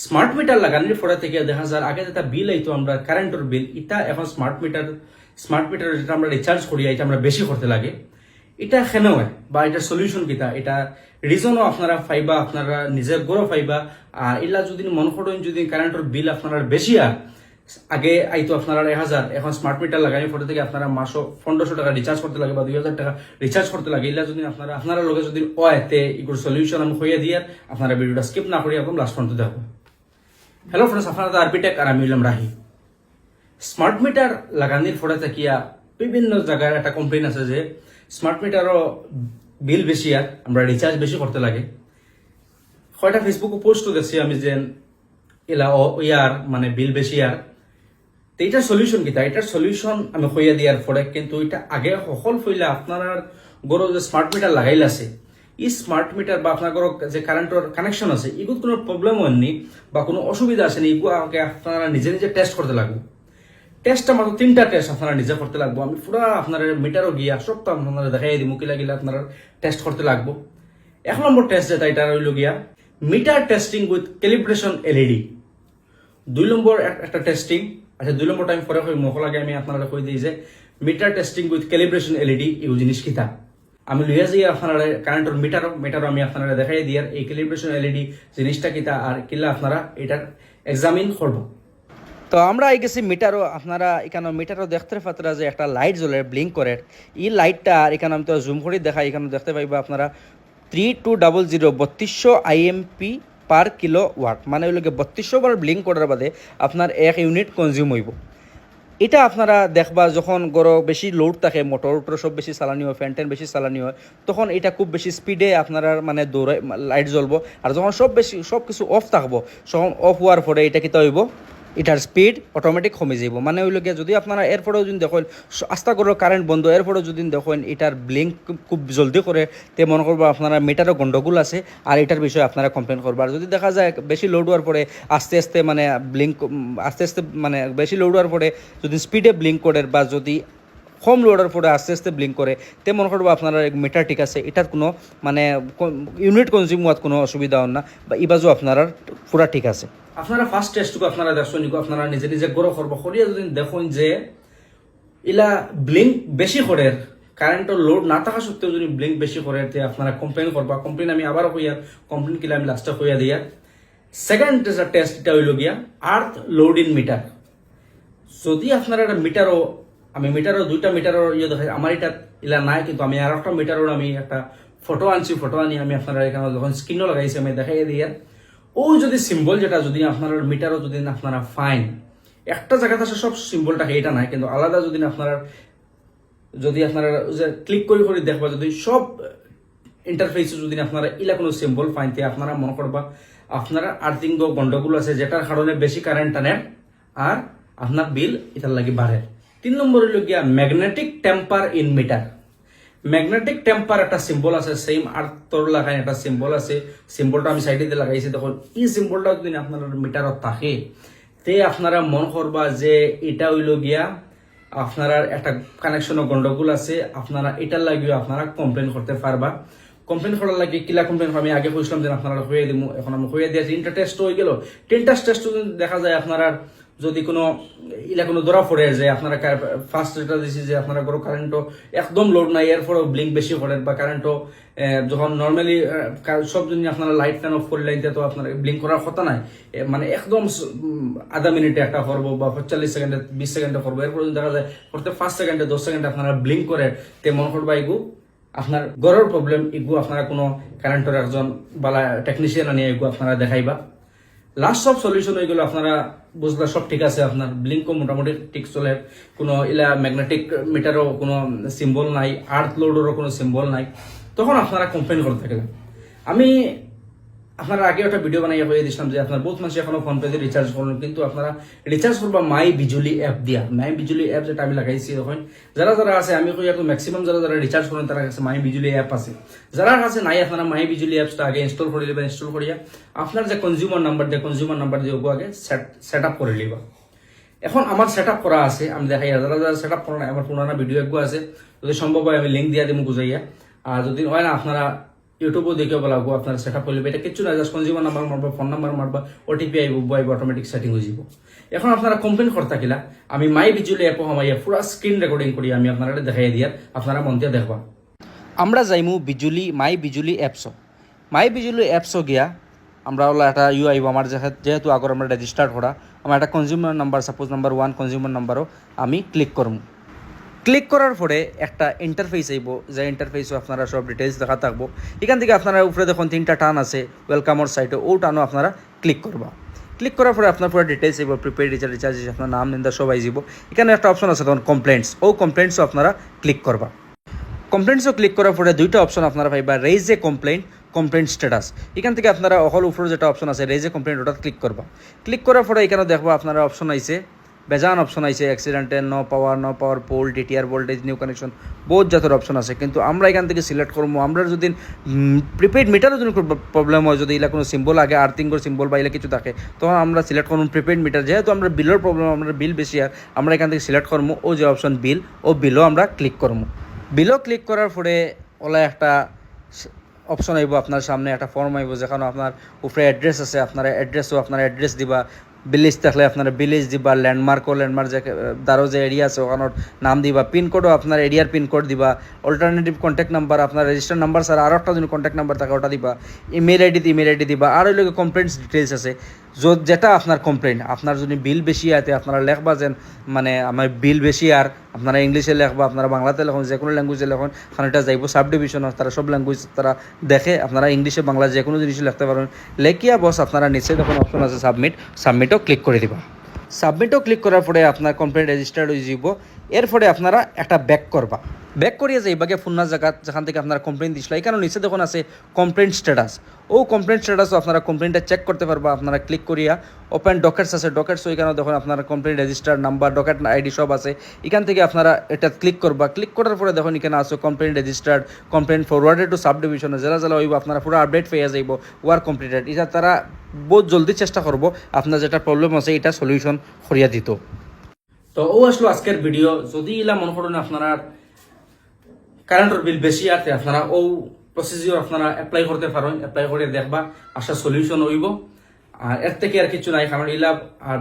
Smart meter লাগানোর পরে থেকে দেখা যায় আগে যেটা বিল আইতো আমরা কারেন্টের বিল, এটা এখন স্মার্ট মিটার যেটা আমরা রিচার্জ করি এটা আমরা বেশি করতে লাগে। এটা কেন হয় বা এটার সলিউশন কিতা, এটা রিজনও আপনারা পাইবা, আপনারা নিজে গড়ও পাইবা। আর এলা যদি মন করেন যদি কারেন্টের বিল আপনারা বেশি আগে আইতো আপনারা 1000, এখন স্মার্ট মিটার লাগানোর পরে থেকে আপনারা মাসও 1500 টাকা রিচার্জ করতে লাগে বা 2000 টাকা রিচার্জ করতে লাগে। এলা যদি আপনারা লগে যদি তে এগুলো সলিউশন আমি হইয়া দিয়ে আপনারা ভিডিওটা স্কিপ না করি একদম লাস্ট পর্যন্ত দেখো। হ্যালো ফ্রেন্ডস, আপনারা তো আরপিটেক আর আমি হলাম রাহি। স্মার্ট মিটার লাগানোর পরে থাকিয়া বিভিন্ন জায়গায় একটা কমপ্লেন আছে যে স্মার্ট মিটারও বিল বেশি আর আমরা রিচার্জ বেশি করতে লাগে। কয়টা ফেসবুকে পোস্টও দেখছি আমি যে এলা ইয়ার মানে বিল বেশি আর। তো এটার সলিউশন কিতা, এটার সলিউশন আমি হইয়া দিয়ার পরে কিন্তু এটা আগে সকল ফইলে আপনার গরো যে স্মার্ট মিটার লাগাইল আছে, এই স্মার্ট মিটার বা আপনার যে কারেন্টের কানেকশন আছে এগুলো কোনো প্রবলেম হয়নি বা কোনো অসুবিধা আসেনি। এগুলো আগে আপনারা নিজে নিজে টেস্ট করতে লাগবে। টেস্টটা মাত্র 3টা টেস্ট আপনারা নিজে করতে লাগবো। আমি পুরো আপনার মিটারও গিয়া সবটা আপনারা দেখাই দিই, মুখে লাগিলে আপনারা টেস্ট করতে লাগবো। 1 নম্বর টেস্ট যেটা এটা রইল গিয়া meter testing with calibration LED. 2 নম্বর একটা টেস্টিং, আচ্ছা 2 নম্বর টাইম পরে মুখ লাগে আমি আপনারা কই দিই যে meter testing with calibration LED এই জিনিস কিতা। আমি লইয়া যাই আপনারা কারেন্টের মিটারও আমি আপনারা দেখাই দিই আর এই ক্যালিব্রেশন এলইডি জিনিসটা কিতা আর কিলা আপনারা এটার এক্সামিন করবো। তো আমরা এই গেছি মিটারও, আপনারা এখানে মিটারও দেখতে পাত্রা যে একটা লাইট জ্বলে ব্লিঙ্ক করে। এই লাইটটা আর এখানে আমি তো জুম করে দেখাই, এখানে দেখতে পাইবা আপনারা 3200 3200 আইএমপি পার কিলো ওয়াট, মানে ওই লোকে 3200 বার ব্লিঙ্ক করার বাদে আপনার 1 ইউনিট কনজিউম হইব। এটা আপনারা দেখবা যখন গরো বেশি লোড থাকে, মোটর সব বেশি চালানি হয়, ফ্যান বেশি চালানি হয়, তখন এটা খুব বেশি স্পিডে আপনারা মানে দৌড়ায় লাইট জ্বলবো। আর যখন সব কিছু অফ থাকবো, তখন অফ হওয়ার পরে এটা কিতা হইব, এটার স্পিড অটোমেটিক কমে যাব। মানে ওই লোকে যদি আপনারা এরপরেও যদি দেখেন আস্তা করে কারেন্ট বন্ধ, এরপরেও যদি দেখেন এটার ব্লিঙ্ক খুব জলদি করে, তে মনে করবো আপনারা মিটারও গন্ডগোল আছে আর এটার বিষয়ে আপনারা কমপ্লেন করবো। আর যদি দেখা যায় বেশি লোড হওয়ার পরে আস্তে আস্তে মানে বেশি লোড হওয়ার পরে যদি স্পিডে ব্লিঙ্ক করে বা যদি কম লোডের পরে আস্তে আস্তে ব্লিঙ্ক করে, তে মনে করবো আপনারা মিটার ঠিক আছে, এটার কোনো মানে ইউনিট কনজিউম হওয়ার কোনো অসুবিধা হন না বা ইবাজও আপনারা পুরা ঠিক আছে। আপনারা ফার্স্ট টেস্টটুকু আপনারা দেখছেন, আপনারা নিজে নিজে গড়ো করবো করিয়া যদি দেখুন যে ইলা ব্লিঙ্ক বেশি করে, কারেন্টের লোড না থাকা সত্ত্বেও যদি ব্লিঙ্ক বেশি করে, তে আপনারা কমপ্লেন করবা। কমপ্লেন আমি আবারও হইয়া কমপ্লেন কিলা আমি লাস্টে হইয়া দিয়া। সেকেন্ড টেস্ট এটা হইল গিয়া আর্থ লোড ইন মিটার। যদি আপনারা একটা মিটারও, আমি মিটারও 2টা মিটারও ইয়ে দেখাই, আমার এটা ইলা নাই কিন্তু আমি আর একটা মিটারও আমি একটা ফটো আনছি, ফটো আনি আমি আপনারা এখানে যখন স্ক্রিনও লাগাইছি আমি দেখাই দিয়ে। ও যদি সিম্বল যেটা যদি আপনার মিটারও যদি আপনারা ফাইন একটা জায়গাতে আছে সব সিম্বলটাকে এটা নাই, কিন্তু আলাদা যদি আপনারা যে ক্লিক করে দেখবা যদি সব ইন্টারফেসে যদি আপনারা ইলা কোনো সিম্বল ফাইন, তে আপনারা মনে করবা আপনারা আর্থিং গন্ডগোল আছে, যেটার কারণে বেশি কারেন্ট টানে আর আপনার বিল এটার লাগে বাড়ে। 3 নম্বর হইল গিয়া magnetic tamper in meter. Magnetic tamper একটা সিম্বল আছে, সেম আর্থর লাগাই একটা সিম্বল আছে, সিম্বলটা আমি সাইডে দিয়ে লাগাইছি। তখন এই সিম্বলটা যদি আপনার মিটারত থাকে, তে আপনারা মন করবা যে এটা হইল গিয়া আপনারা একটা কানেকশনও গন্ডগোল আছে, আপনারা এটার লাগিও আপনারা কমপ্লেন করতে পারবা। কমপ্লেন করার লাগে কিলা কমপ্লেন আমি আগে কইছিলাম যে আপনারা হয়ে দিব, এখন আমি হয়ে দিয়েছি। 3টা টেস্ট হয়ে গেল। 3টা টেস্ট দেখা যায় আপনারা যদি কোনো ধরা পড়ে যে আপনারা ফার্স্ট যেটা দিয়েছি যে আপনারা কোনো কারেন্টও একদম লোড নাই, এরপরেও ব্লিঙ্ক বেশি করেন বা কারেন্টও যখন নর্মালি সব যদি আপনারা লাইট ফ্যান অফ করে লাইতে তো আপনার ব্লিঙ্ক করার কথা নাই, মানে একদম আধা মিনিটে একটা করবো বা 45 সেকেন্ডে 20 সেকেন্ডে করবো, এরপর যদি দেখা যায় করতে 5 সেকেন্ডে 10 সেকেন্ডে আপনারা ব্লিঙ্ক করে, তে মনে করবা এগু আপনার গড়ের প্রবলেম। এগু আপনারা কোনো কারেন্টের একজন বালা টেকনিশিয়ান আনিয়ে এগু আপনারা দেখাইবা। লাস্ট সব সলিউশন হয়ে গেল, আপনারা বুঝলা সব ঠিক আছে, আপনার ব্লিঙ্কও মোটামুটি ঠিক চলে, কোনো ইলা ম্যাগনেটিক মিটারও কোনো সিম্বল নাই, আর্থ লোডেরও কোনো সিম্বল নাই, তখন আপনারা কমপ্লেন করতে থাকলেন। আমি আপনারা আগে একটা ভিডিও বানাইয়া হয়ে দিয়েছিলাম যে আপনার বহুত মানুষ এখনো ফোন পে দিয়ে রিচার্জ করুন, কিন্তু আপনারা রিচার্জ করবা মাই বিজুলি অ্যাপ দিয়া। মাই বিজুলি অ্যাপ যেটা আমি লাগাইছি, তখন যারা আছে আমি কই এখন ম্যাক্সিমাম যারা রিচার্জ করেন তার কাছে মাই বিজুলি অ্যাপ আছে। যারা কাছে নাই আপনারা মাই বিজুলি অ্যাপসটা আগে ইনস্টল করে নেবেন। ইনস্টল করিয়া আপনার যে কনজিউমার নাম্বার দিয়ে ওগো আগে সেট আপ করে নিবা। এখন আমার সেট আপ করা আছে, আমি দেখাই যারা সেট আপ করা নাই, আমার পুরানা ভিডিও এগো আছে, যদি সম্ভব হয় আমি লিঙ্ক দিয়া দিব বুঝাইয়া। আর যদি হয় না আপনারা ইউটিউবও দেখিব লাগবো আপনার সেট আপ করলে এটা কিছু না, জাস্ট কনজিউমার নাম্বার মারবা, ফোন নাম্বার মারবা, ওটিপি আইব, অটোমেটিক সেটিং হয়ে যাব। এখন আপনারা কমপ্লেন করতে কিলা আমি মাই বিজুলি অ্যাপও হামাইয়া পুরা স্ক্রিন রেকর্ডিং করি আমি আপনারা দেখাই দিয়ার, আপনারা মন দিয়ে দেখবা। আমরা যাইমু বিজুলি মাই বিজুলি অ্যাপসও। মাই বিজুলি অ্যাপসও গিয়া আমরা ওলা একটা আইব আমার যেহেতু আগর আমরা রেজিস্টার করা, আমার একটা consumer number suppose number 1 consumer নাম্বারও আমি ক্লিক করবো। ক্লিক করার পরে একটা ইন্টারফেস আইব, যে ইন্টারফেসও আপনারা সব ডিটেলস দেখা থাকবো। এখান থেকে আপনারা উপরে দেখুন 3টা টান আছে ওয়েলকামর সাইটে, ও টানও আপনারা ক্লিক করবা। ক্লিক করার পরে আপনার পুরো ডিটেলস আইব, প্রিপেড রিচার্জ আপনার নাম নিন্দা সব আইব। এখানে একটা অপশন আছে তখন কমপ্লেন্টস, ও কমপ্লেন্টসও আপনারা ক্লিক করবা। কমপ্লেন্টসও ক্লিক করার পরে দুইটা অপশন আপনারা পাইবা, রেইজ এ কমপ্লেন্ট, কমপ্লেন্ট স্ট্যাটাস। এখান থেকে আপনারা অকল উপরে যেটা অপশন আছে রেইজ এ কমপ্লেন্ট, ওটা ক্লিক করবা। ক্লিক করার পরে এখানে দেখবা আপনারা অপশন আইছে, বেজান অপশন আইছে, accidental, no power pole, DTR voltage, new connection, বহুত জাতের অপশন আছে। কিন্তু আমরা এখান থেকে সিলেক্ট করবো, আমরা যদি প্রিপেড মিটারও যদি প্রবলেম হয়, যদি এগুলা কোনো সিম্বল আগে আর্থিংয়ের সিম্বল বা এগুলো কিছু থাকে, তখন আমরা সিলেক্ট করবো প্রিপেড মিটার। যেহেতু আমরা বিলের প্রবলেম, আমরা বিল বেশি আর আমরা এখান থেকে সিলেক্ট করবো ও যে অপশন বিল, ও বিলও আমরা ক্লিক করবো। বিলও ক্লিক করার পরে ওলা একটা অপশন আইব আপনার সামনে, একটা ফর্ম আইব যেখানে আপনার উপরে অ্যাড্রেস আছে, আপনারা অ্যাড্রেসও আপনার অ্যাড্রেস দিবা, ভিলেজ থাকলে আপনারা ভিলেজ দিবা, ল্যান্ডমার্ক যে দ্বারও যে এরিয়া আছে ওখানোর নাম দিবা, পিনকোডও আপনার এরিয়ার পিনকোড দিবা, অল্টারনেটিভ কন্ট্যাক্ট নাম্বার আপনার রেজিস্টার নাম্বার স্যার আর একটা যদি কন্ট্যাক্ট নাম্বার থাকে ওটা দিবা, ইমেল আইডি দিবা। আর ওই লোক কমপ্লেন্টস ডিটেলস আছে, যেটা আপনার কমপ্লেন, আপনার যদি বিল বেশি আতে আপনারা লেখবা যেন মানে আমার বিল বেশি, আর আপনারা ইংলিশে লেখবা, আপনারা বাংলাতে লেখন, যে কোনো ল্যাঙ্গুয়েজে লেখন, কারণ এটা যাইব সাব ডিভিশন, তারা সব ল্যাঙ্গুয়েজ তারা দেখে, আপনারা ইংলিশে বাংলা যে কোনো জিনিসই লিখতে পারেন। লেখিয়া বস আপনারা নিচে যখন অপশন আছে সাবমিটও ক্লিক করে দিবা। সাবমিটও ক্লিক করার পরে আপনার কমপ্লেন রেজিস্টার্ড হয়ে যাব। এরপরে আপনারা একটা ব্যাক করবা, ব্যাক করিয়ে যাইবা গিয়ে ফোন জায়গা যেখান থেকে আপনারা কমপ্লেন দিছিল, এখানে নিচে দেখুন আছে কমপ্লেন স্ট্যাটাস। ও কমপ্লেন স্ট্যাটাসও আপনারা কমপ্লেনটা চেক করতে পারবা। আপনারা ক্লিক করিয়া ওপেন ডকেটস আছে, ডকেটস ওইখানে দেখুন আপনারা complain register number, docket ID সব আছে। এখান থেকে আপনারা এটা ক্লিক করবা। ক্লিক করার পরে দেখুন এখানে আছে complain registered, complain forwarded to sub ডিভিশনে, জেলা হইব আপনারা পুরো আপডেট পেয়ে যাইব, ওয়ার কমপ্লিটেড। এটা তারা বহুত জলদি চেষ্টা করবো আপনার যেটা প্রবলেম আছে এটা সলিউশন করিয়া দিত। তো ও আসলো আজকের ভিডিও। যদি ইলা মনে করেন আপনারা কারেন্টের বিল বেশি আছে, আপনারা ও প্রসিজিওর আপনারা অ্যাপ্লাই করতে পারেন, অ্যাপ্লাই করে দেখবা আশা সলিউশন হইব। আর এর থেকে আর কিছু নাই, কারণ ইলা আর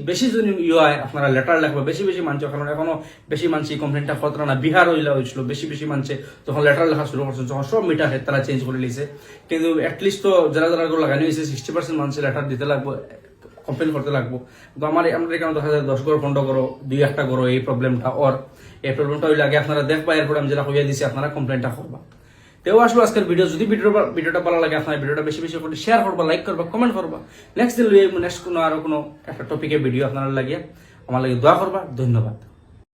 বেশি যদি হয় আপনারা লেটার লেখবা, বেশি মানুষ, কারণ এখনো বেশি মানুষ কমপ্লেনটা করতে না। বিহার হইলা হয়েছিল বেশি মানুষে তখন লেটার লেখা শুরু করছে, যখন সব মিটার তারা চেঞ্জ করে লিছে। কিন্তু অ্যাটলিস্ট তো যারা লাগানো হয়েছে 60% মানুষের লেটার দিতে লাগবো, কমপ্লেন করতে লাগবো। তো আমাদের এখানে দেখা যায় 10 ঘর 15 ঘর 2-1টা ঘর এই প্রবলেমটা, এই প্রবলেমটা হইলে আগে আপনারা দেখবা, এরপরে আমি যেটা হইয়া দিছি আপনারা কমপ্লেনটা করবা। তেও আসলো আজকের ভিডিও। যদি ভিডিওটা ভালো লাগে আপনার ভিডিওটা বেশি করে শেয়ার করবা, লাইক করবা, কমেন্ট করবা। নেক্সট কোনো আরো কোনো একটা টপিকের ভিডিও আপনারা লাগিয়ে আমার লাগে দোয়া করবা। ধন্যবাদ।